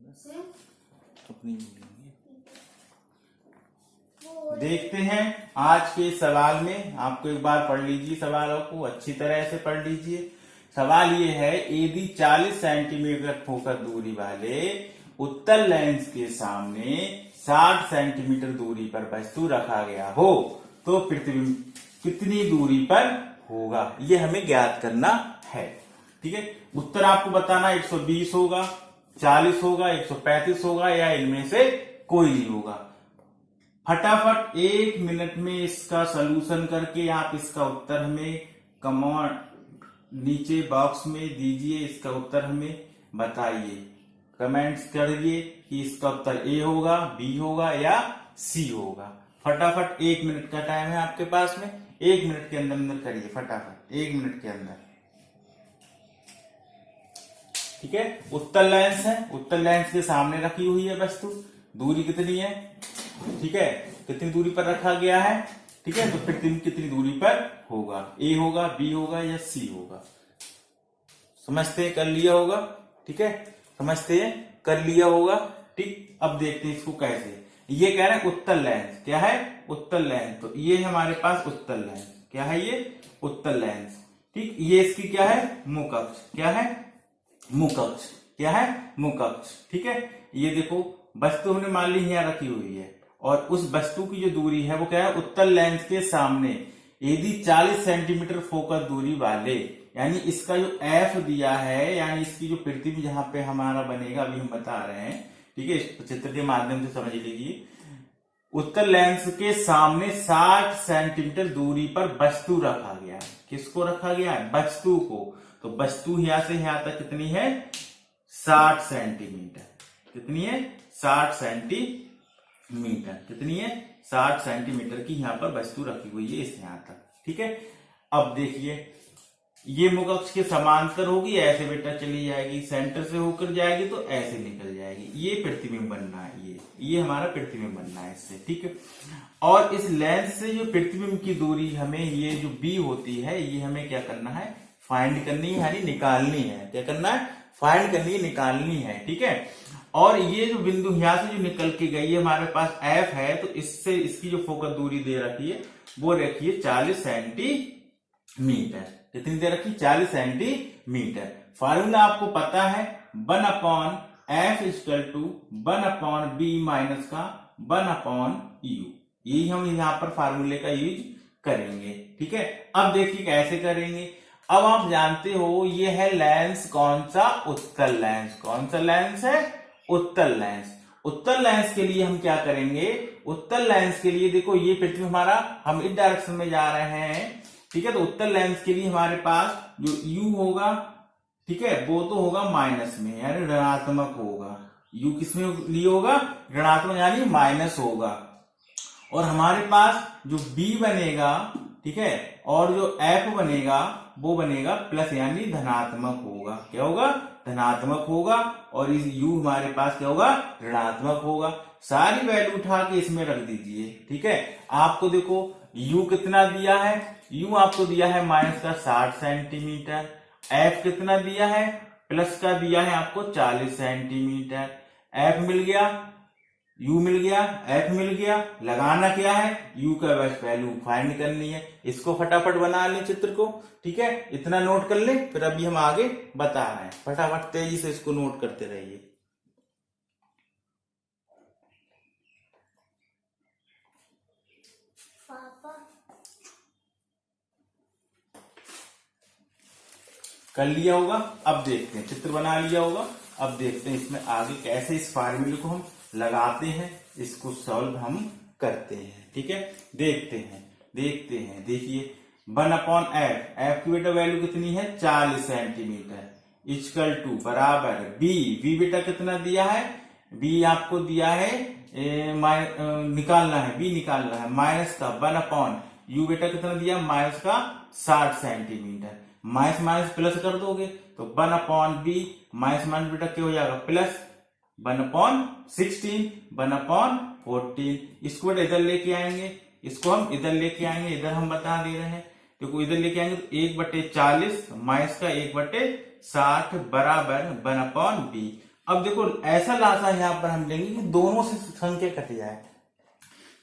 अपनी देखते हैं आज के सवाल में। आपको एक बार पढ़ लीजिए, सवालों को अच्छी तरह से पढ़ लीजिए। सवाल ये है, यदि 40 सेंटीमीटर फोकस दूरी वाले उत्तल लेंस के सामने 60 सेंटीमीटर दूरी पर वस्तु रखा गया हो तो प्रतिबिंब कितनी दूरी पर होगा, ये हमें ज्ञात करना है। ठीक है, उत्तर आपको बताना 120 होगा, 40 होगा, 135 होगा या इनमें से कोई नहीं होगा। फटाफट 1 मिनट में इसका सलूशन करके आप इसका उत्तर हमें कमेंट नीचे बॉक्स में दीजिए। इसका उत्तर हमें बताइए, कमेंट्स करिए कि इसका उत्तर ए होगा, बी होगा या सी होगा। फटाफट 1 मिनट का टाइम है आपके पास में, 1 मिनट के अंदर अंदर करिए फटाफट, 1 मिनट के अंदर। ठीक है, उत्तल लेंस है, उत्तल लेंस के सामने रखी हुई है वस्तु, दूरी कितनी है, ठीक है, कितनी दूरी पर रखा गया है। ठीक है, तो प्रतिबिंब कितनी दूरी पर होगा, ए होगा, बी होगा या सी होगा। समझते हैं, कर लिया होगा। ठीक है, समझते हैं, कर लिया होगा। ठीक, अब देखते हैं इसको कैसे। ये कह रहे हैं उत्तल लेंस, क्या है, उत्तल लेंस। तो ये हमारे पास उत्तल लेंस, क्या है ये, उत्तल लेंस। ठीक, ये इसकी क्या है, मुख अक्ष, क्या है, मुख अक्ष, क्या है, मुख अक्ष। ठीक है, ये देखो वस्तु हमने मान ली यहां रखी हुई है और उस वस्तु की जो दूरी है वो क्या है, उत्तल लेंस के सामने यदि 40 सेंटीमीटर फोकस दूरी वाले, यानी इसका जो एफ दिया है, यानी इसकी जो प्रतिबिंब जहां पे हमारा बनेगा अभी हम बता रहे हैं। ठीक है, इस चित्र के माध्यम से समझ लीजिए। उत्तल लेंस के सामने 60 सेंटीमीटर दूरी पर वस्तु रखा गया है। किसको रखा गया है, वस्तु को। तो वस्तु यहां से यहां तक कितनी है, 60 सेंटीमीटर। कितनी है, 60 सेंटीमीटर। कितनी है, 60 सेंटीमीटर की यहां पर वस्तु रखी हुई है इस यहां तक। ठीक है, अब देखिए ये मुख अक्ष के समांतर होगी, ऐसे बेटा चली जाएगी, सेंटर से होकर जाएगी तो ऐसे निकल जाएगी। ये प्रतिबिंब बनना है, ये हमारा प्रतिबिंब बनना है इससे। ठीक है, और इस लेंस से जो प्रतिबिंब की दूरी हमें ये जो बी होती है, ये हमें क्या करना है, फाइंड करनी है, यानी निकालनी है। क्या करना है, फाइंड करनी है, निकालनी है। ठीक है, और ये जो बिंदु यहां से जो निकल के गई है हमारे पास एफ है, तो इससे इसकी जो फोकस दूरी दे रखी है वो रखिए 40 सेंटीमीटर। कितनी दे रखी, 40 सेंटीमीटर। फार्मूला आपको पता है, 1/f = 1/b माइनस का 1/u। यही हम यहां पर फार्मूले का यूज करेंगे। ठीक है, अब देखिए कैसे करेंगे। अब आप जानते हो ये है लेंस, कौन सा, उत्तल लेंस। कौन सा लेंस है, उत्तल लेंस। उत्तल लेंस के लिए हम क्या करेंगे, उत्तल लेंस के लिए देखो ये प्रतिबिंब हमारा, हम इस डायरेक्शन में जा रहे हैं। ठीक है, तो उत्तल लेंस के लिए हमारे पास जो u होगा, ठीक है, वो तो होगा माइनस में, यानी ऋणात्मक होगा। u किसमें लिए होगा, ऋणात्मक, यानी माइनस होगा। और हमारे पास जो b बनेगा, ठीक है, और जो f बनेगा वो बनेगा प्लस, यानी धनात्मक होगा। क्या होगा, धनात्मक होगा। और इस u हमारे पास क्या होगा, ऋणात्मक होगा। सारी वैल्यू उठा के इसमें रख दीजिए। ठीक है, आपको देखो u कितना दिया है, u आपको दिया है माइनस का 60 सेंटीमीटर, f कितना दिया है, प्लस का दिया है आपको 40 सेंटीमीटर। f मिल गया, u मिल गया, f मिल गया। लगाना क्या है, u का बस वैल्यू फाइंड करनी है। इसको फटाफट बना लें चित्र को। ठीक है, इतना नोट कर ले, फिर अभी हम आगे बता रहे हैं। फटाफट तेजी से इसको नोट करते रहिए। कर लिया होगा। अब देखते हैं, चित्र बना लिया होगा। अब देखते हैं इसमें आगे कैसे इस फार्मूले को हम लगाते हैं, इसको सॉल्व हम करते हैं। ठीक है, देखते हैं। देखिए 1/f, f की बेटा वैल्यू कितनी है, 40 सेंटीमीटर, = बराबर b बेटा कितना दिया है, b आपको दिया है निकालना है, b निकालना है, माइनस का 1/u बेटा कितना दिया, माइनस का 60 सेंटीमीटर। माइनस माइनस प्लस कर दोगे तो 1/b, माइनस बेटा क्या हो जाएगा, प्लस 1/16, 1/14। इसको बेटा इधर लेके आएंगे, इसको हम इधर लेके आएंगे, इधर हम बता दे रहे हैं। देखो इधर लेके आएंगे तो 1/40 माइनस का 1/60 बराबर 1/b। अब देखो ऐसा लासा यहाँ पर हम लेंगे कि दोनों से संख्या कट जाए।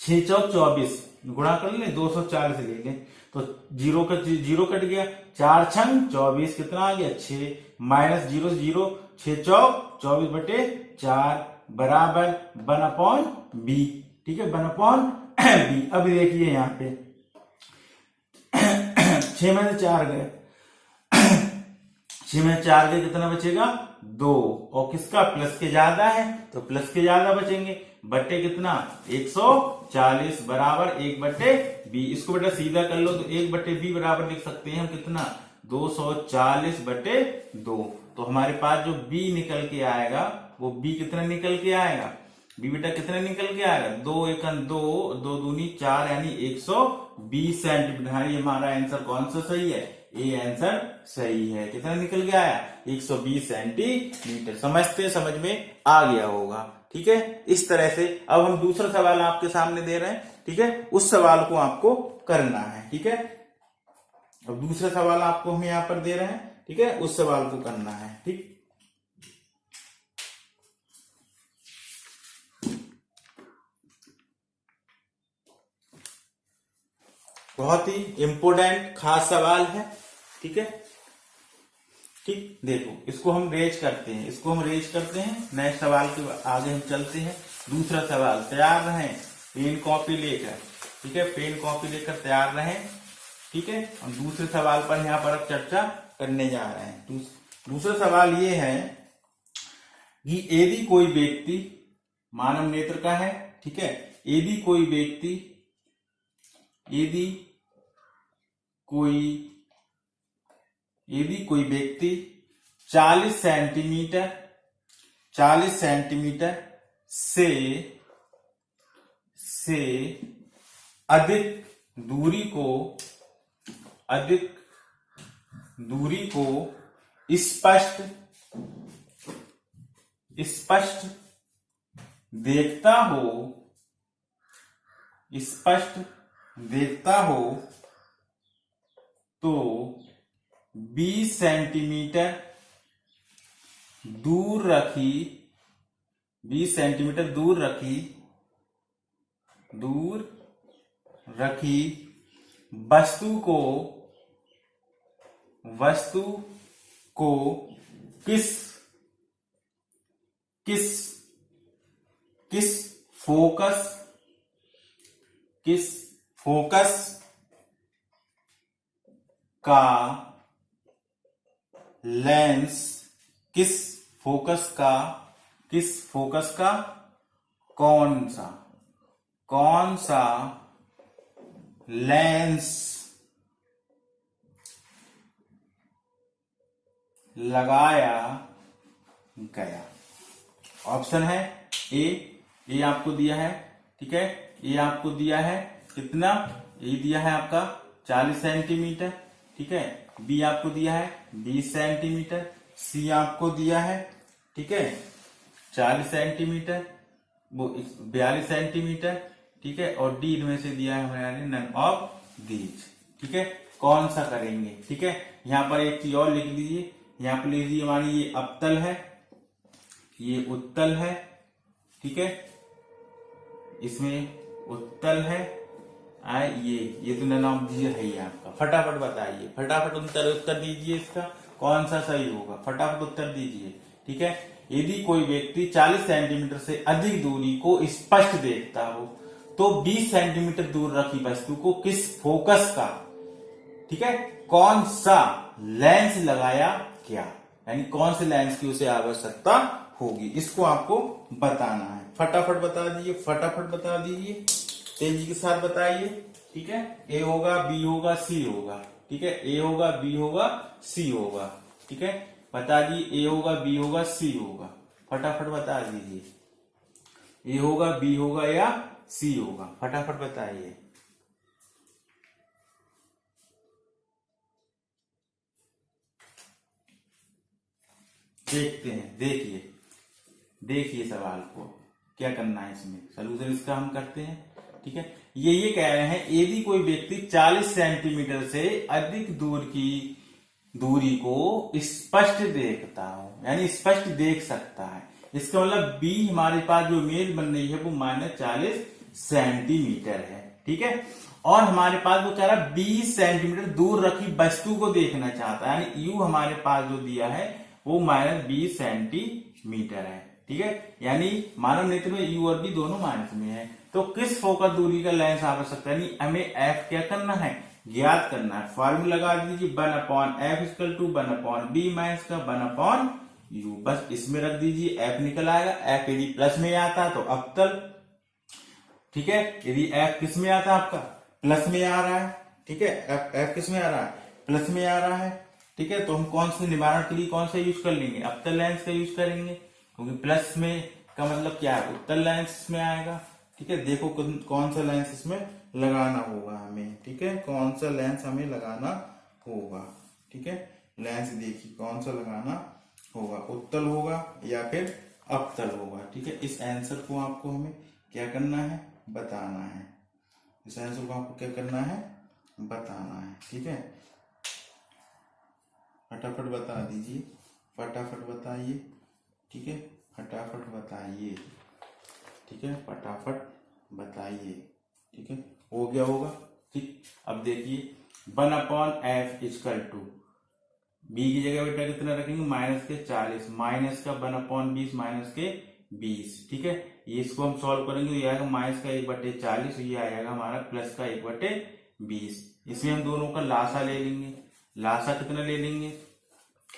6 चौक 24 गुणा कर ले, 240 ले लें तो जीरो कट गया। 4 छंग 24 कितना आ गया 6 माइनस 0 0 6 चौक 24 बटे 4 बराबर 1/b। ठीक है 1/b। अब देखिए यहाँ पे 6 में से 4 गए, 6 में 4 गए कितना बचेगा 2 और किसका प्लस के ज्यादा है तो प्लस के ज्यादा बचेंगे बटे कितना 140 बराबर 1/b। इसको बेटा सीधा कर लो तो 1/b बराबर लिख सकते हैं हम कितना 240 बटे 2। तो हमारे पास जो b निकल के आएगा वो b कितना निकल के आएगा, b बेटा कितना निकल के आएगा 2 एकन 2 2 दूनी 4 यानी 120 सेंटीमीटर। ये हमारा आंसर कौन सा सही है, ये आंसर सही है। कितना निकल के आया 120 सेंटीमीटर। समझ में आ गया होगा। ठीक है इस तरह से अब हम दूसरा सवाल आपके सामने दे रहे हैं। ठीक है उस सवाल को आपको करना है। ठीक है अब दूसरा सवाल आपको हम यहां पर दे रहे हैं। ठीक है उस सवाल को करना है। ठीक बहुत ही इंपोर्टेंट खास सवाल है। ठीक है ठीक देखो इसको हम रेज करते हैं, नेक्स्ट सवाल के आगे हम चलते हैं। दूसरा सवाल तैयार रहें पेन कॉपी लेकर। ठीक है पेन कॉपी लेकर तैयार रहें। ठीक है हम दूसरे सवाल पर यहाँ पर अब चर्चा करने जा रहे हैं। दूसरा सवाल ये है कि यदि कोई व्यक्ति मानव नेत्र का है। ठीक है यदि कोई व्यक्ति 40 सेंटीमीटर से अधिक दूरी को स्पष्ट देखता हो तो 20 सेंटीमीटर दूर रखी वस्तु को किस फोकस का लेंस कौन सा लेंस लगाया गया। ऑप्शन है ए आपको दिया है। ठीक है ए आपको दिया है कितना, ए दिया है आपका 40 सेंटीमीटर। ठीक है बी आपको दिया है 20 सेंटीमीटर, सी आपको दिया है ठीक है 40 सेंटीमीटर, वो 42 सेंटीमीटर। ठीक है और डी इनमें से दिया है हमारे नन ऑफ दीज। ठीक है कौन सा करेंगे। ठीक है यहाँ पर एक चीज और लिख लीजिए, यहाँ पर लीजिए हमारी ये अवतल है, ये उत्तल है। ठीक है इसमें उत्तल है ये तो नन ऑफ दीज है ही आपका। फटाफट बताइए, फटाफट उत्तर दीजिए इसका कौन सा सही होगा, फटाफट उत्तर दीजिए। ठीक है यदि कोई व्यक्ति 40 सेंटीमीटर से अधिक दूरी को स्पष्ट देखता हो तो 20 सेंटीमीटर दूर रखी वस्तु को किस फोकस का, ठीक है कौन सा लेंस लगाया गया, यानी कौन से लेंस की उसे आवश्यकता होगी, इसको आपको बताना है। फटाफट बता दीजिए, फटाफट बता दीजिए, तेजी के साथ बताइए। ठीक है ए होगा बी होगा सी होगा। ठीक है ए होगा बी होगा सी होगा। ठीक है बता दीजिए ए होगा बी होगा सी होगा, फटाफट बता दीजिए ए होगा बी होगा या सी होगा, फटाफट बताइए। देखते हैं, देखिए सवाल को क्या करना है, इसमें सलूशन इसका हम करते हैं। ठीक है ये कह रहे हैं यदि कोई व्यक्ति 40 सेंटीमीटर से अधिक दूरी को स्पष्ट देखता हो, यानी स्पष्ट देख सकता है, इसका मतलब बी हमारे पास जो इमेज बन रही है वो -40 सेंटीमीटर है। ठीक है, और हमारे पास वो कह रहा है 20 सेंटीमीटर दूर रखी वस्तु को देखना चाहता है, यानी यू हमारे पास जो दिया है वो -20 सेंटीमीटर है। ठीक है, यानी मानव नेत्र में यू और बी दोनों माइनस में है। तो किस फोकस दूरी का लेंस आवश्यकता है, यानी हमें एफ क्या करना है, ज्ञात करना है। फॉर्मूला लगा दीजिए 1/f equal to 1/b minus का 1/u। बस इसमें रख दीजिए, एफ निकल आएगा। एफ यदि प्लस में आता तो अवतल, ठीक है, यदि एफ किस में आता है आपका प्लस में आ रहा है, ठीक है, एफ किस में आ रहा है, प्लस में आ रहा है। ठीक है, तो हम कौन से निवारण के लिए कौन सा यूज कर लेंगे, अवतल लेंस का यूज करेंगे, क्योंकि प्लस में का मतलब क्या है, उत्तल लेंस में आएगा। ठीक है, देखो कौन सा लेंस इसमें लगाना होगा हमें। ठीक है, कौन सा लेंस हमें लगाना होगा। ठीक है, लेंस देखिए कौन सा लगाना होगा, उत्तल होगा या फिर अवतल होगा। ठीक है, इस आंसर को आपको हमें क्या करना है, बताना है। इस आंसर को आपको क्या करना है, बताना है। ठीक है, फटाफट बता दीजिए, फटाफट बताइए। ठीक है, फटाफट बताइए। ठीक है, फटाफट बताइए। ठीक है, हो गया होगा। ठीक, अब देखिए 1/f इक्वल टू बी की जगह बेटा कितना रखेंगे, -40 माइनस का 1/20 माइनस के 20। ठीक है, ये इसको हम सॉल्व करेंगे, ये आएगा माइनस का 1/40, ये आएगा हमारा प्लस का 1/20। इसमें हम दोनों का लासा ले लेंगे। लासा कितना ले लेंगे,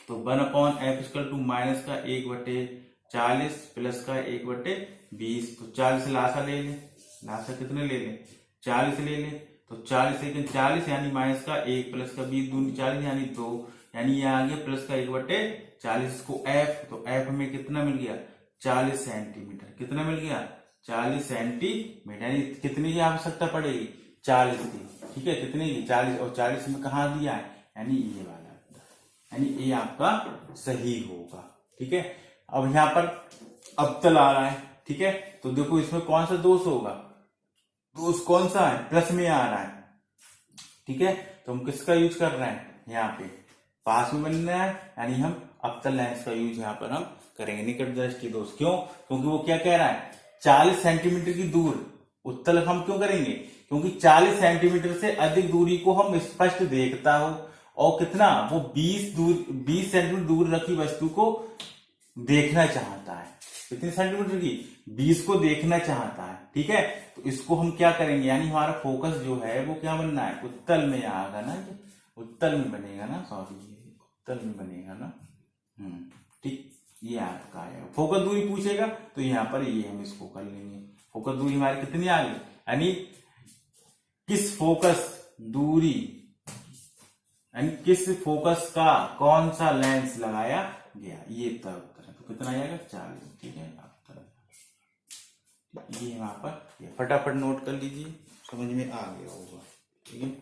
तो 1/f इक्वल टू माइनस का 1/40 प्लस का 1/20। तो 40 से लासा ले लें, लासा कितने ले लें, 40 ले लें। तो 40 सेकंड 40 यानी माइनस का 1 प्लस का 20 दूनी 40 यानी 2, यानी ये आ गया प्लस का 1/40। इसको एफ, तो एफ में कितना मिल गया, 40 सेंटीमीटर। कितना मिल गया, 40 सेंटीमीटर। यानी कितनी की आवश्यकता पड़ेगी, 40 की। ठीक है, कितने की, 40, और 40 में कहा दिया है, यानी ये वाला, यानी ये आपका सही होगा। ठीक है, अब यहां पर अवतल आ रहा है। ठीक है, तो देखो इसमें कौन सा दोष होगा, दोष कौन सा है, प्लस में आ रहा है। ठीक है, तो हम किसका यूज कर रहे हैं, यहाँ पे पास में बनना है, यानी हम अवतल लेंस का यूज यहाँ पर हम करेंगे, निकट दृष्टि दोष। क्यों, क्योंकि वो क्या कह रहा है, 40 सेंटीमीटर की दूर उत्तल हम क्यों करेंगे, क्योंकि 40 सेंटीमीटर से अधिक दूरी को हम स्पष्ट देखता हो, और कितना, वो 20 सेंटीमीटर दूर रखी वस्तु को देखना चाहता है। कितने सेंटीमीटर की, 20 को देखना चाहता है। ठीक है, तो इसको हम क्या करेंगे, यानी हमारा फोकस जो है वो क्या बनना है, उत्तल में आएगा ना, उत्तल में बनेगा ना, सॉरी उत्तल में बनेगा ना। ठीक, ये आपका आएगा। फोकस दूरी पूछेगा तो यहाँ पर ये हम इसको कर लेंगे। फोकस दूरी हमारी कितनी आ गई, यानी किस फोकस दूरी, यानी किस फोकस का कौन सा लेंस लगाया गया, ये तब तो कितना आएगा, 40। ठीक है, ये यहाँ पर ये फटाफट नोट कर लीजिए, समझ में आ गया होगा। ठीक है,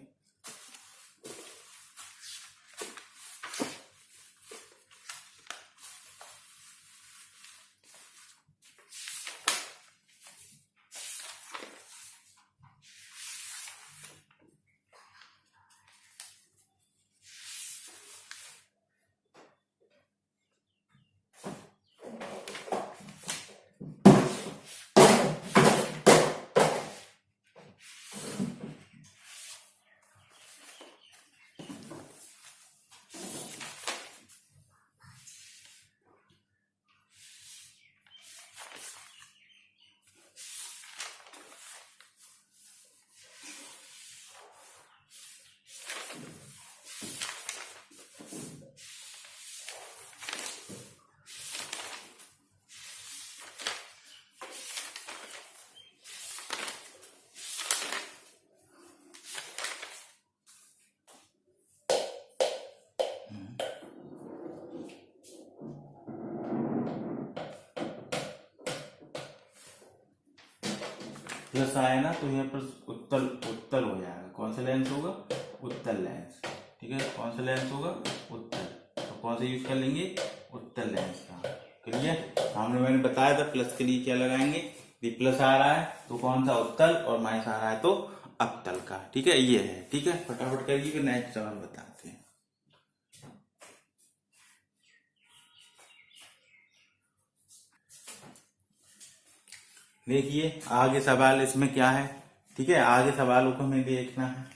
प्लस आया ना, तो यहाँ पर उत्तल उत्तल हो जाएगा। कौन सा लेंस होगा, उत्तल लेंस। ठीक है, कौन सा लेंस होगा, उत्तल। तो कौन सा यूज कर लेंगे, उत्तल लेंस का। क्लियर, मैंने बताया था प्लस के लिए क्या लगाएंगे, प्लस आ रहा है तो कौन सा, उत्तल, और माइनस आ रहा है तो अवतल का। ठीक है, ये है। ठीक है, फटाफट करिए, फिर नेक्स्ट सवाल बताते हैं। देखिए आगे सवाल इसमें क्या है, ठीक है, आगे सवालों को हमें देखना है।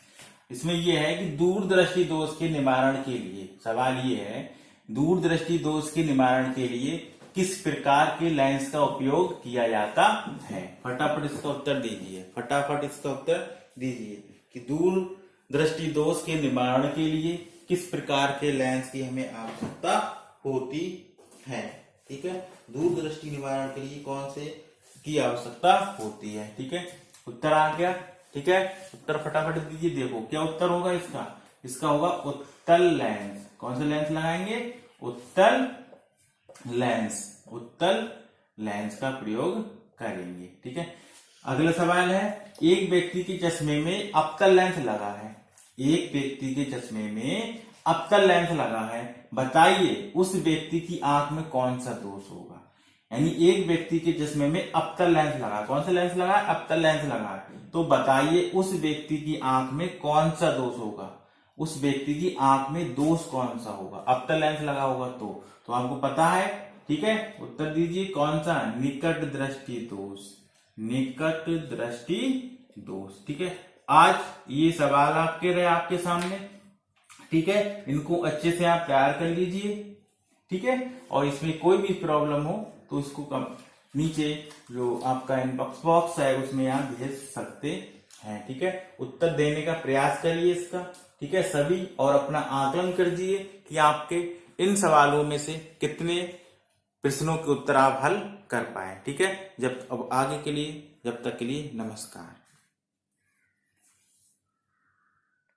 इसमें यह है कि दूरदृष्टि दोष के निवारण के लिए, सवाल ये है दूरदृष्टि दोष के निवारण के लिए किस प्रकार के लेंस का उपयोग किया जाता है। फटाफट इसका उत्तर दीजिए, फटाफट इसका उत्तर दीजिए कि दूरदृष्टि दोष के निवारण के लिए किस प्रकार के लेंस की हमें आवश्यकता होती है। ठीक है, दूरदृष्टि निवारण के लिए कौन से की आवश्यकता होती है। ठीक है, उत्तर आ गया। ठीक है, उत्तर फटाफट दीजिए। देखो क्या उत्तर होगा इसका, इसका होगा उत्तल लेंस। कौन से लेंस लगाएंगे, उत्तल लेंस, उत्तल लेंस का प्रयोग करेंगे। ठीक है, अगला सवाल है, एक व्यक्ति के चश्मे में अवतल लेंस लगा है, एक व्यक्ति के चश्मे में अवतल लेंस लगा है, बताइए उस व्यक्ति की आंख में कौन सा दोष होगा। यानी एक व्यक्ति के चश्मे में अवतल लेंस लगा, कौन सा लेंस लगा, अवतल लेंस लगा, तो बताइए उस व्यक्ति की आंख में कौन सा दोष होगा, उस व्यक्ति की आंख में दोष कौन सा होगा। अवतल लेंस लगा होगा तो आपको पता है। ठीक है, उत्तर दीजिए कौन सा, निकट दृष्टि दोष, निकट दृष्टि दोष। ठीक है, आज ये सवाल आपके रहे आपके सामने। ठीक है, इनको अच्छे से आप तैयार कर लीजिए। ठीक है, और इसमें कोई भी प्रॉब्लम हो तो इसको नीचे जो आपका इनबॉक्स बॉक्स है उसमें आप भेज सकते हैं। ठीक है, उत्तर देने का प्रयास करिए इसका। ठीक है सभी, और अपना आकलन कर दीजिए कि आपके इन सवालों में से कितने प्रश्नों के उत्तर आप हल कर पाए। ठीक है, अब आगे के लिए, जब तक के लिए नमस्कार।